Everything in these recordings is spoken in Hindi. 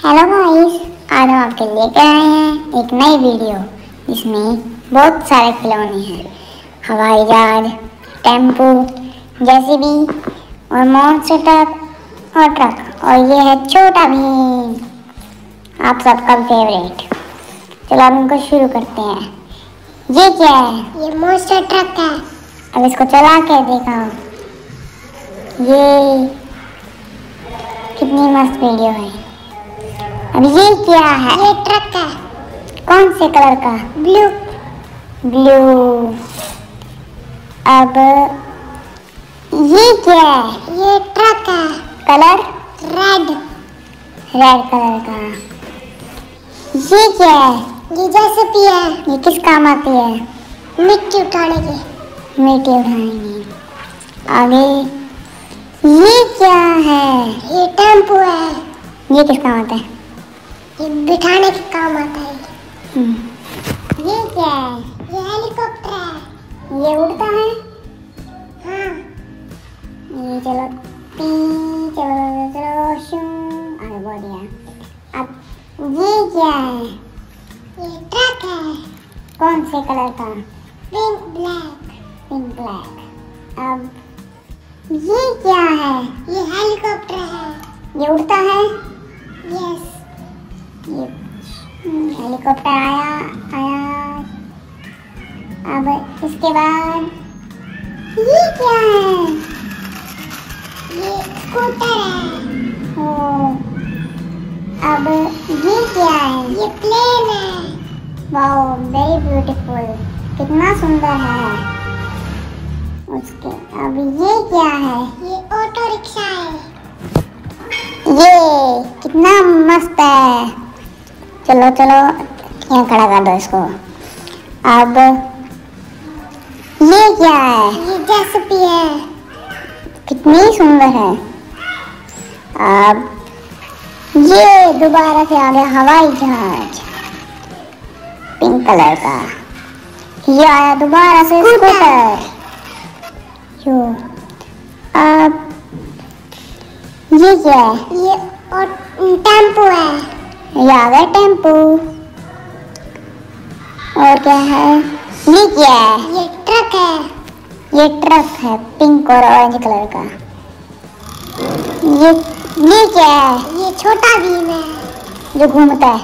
हेलो गाइस, आज हम आपके लेके आए हैं एक नई वीडियो जिसमें बहुत सारे खिलौने हैं। हवाई जहाज, टेम्पो, जेसीबी और मॉन्स्टर ट्रक और ट्रक, और ये है छोटा भीम, आप सबका फेवरेट। चलो अब इनको शुरू करते हैं। ये क्या है? ये मॉन्स्टर ट्रक है। अब इसको चला के देखा। ये कितनी मस्त वीडियो है। अब ये क्या है? ये ट्रक है। कौन से कलर का? ब्लू। ब्लू। अब ये क्या है? ये ट्रक है। कलर? रेड। रेड कलर का। ये क्या है? ये जेसीबी है। ये किस काम आती है? मिट्टी उठाने की। मिट्टी उठाएंगे। आगे ये क्या है? ये टेम्पो है। ये किस काम आता है? ये बिठाने के काम आता है। ये क्या है? ये हेलीकॉप्टर है। ये उड़ता है? हाँ। ये चलो चलो चलो शू, अरे बहुत दिया। अब ये क्या है? ये ट्रक है। कौन से कलर का? Pink black. Pink black. अब ये क्या है? ये हेलीकॉप्टर है। ये उड़ता है? यस। ये हेलीकॉप्टर आया आया। अब इसके बाद ये क्या है? ये स्कूटर है। ओ, अब ये क्या है? ये प्लेन है। वाओ, वेरी ब्यूटीफुल, कितना सुंदर है। उसके अब ये क्या है? ये ऑटो रिक्शा है। ये कितना मस्त है। चलो चलो यहाँ खड़ा कर दो इसको। अब ये क्या है? ये जेसीबी है। कितनी सुंदर है। अब ये दोबारा से आ गया हवाई जहाज, पिंक कलर का। ये आया दोबारा से स्कूटर। यो, अब ये क्या है? ये टेम्पो है। ये आ गया टेम्पो। और क्या है? ये क्या है? ये ट्रक है। ये ट्रक है, पिंक और ऑरेंज कलर का। ये क्या है? ये छोटा भीम है जो घूमता है।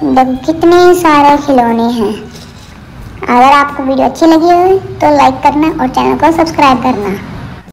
देखो कितने सारे खिलौने हैं। अगर आपको वीडियो अच्छी लगी हो तो लाइक करना और चैनल को सब्सक्राइब करना।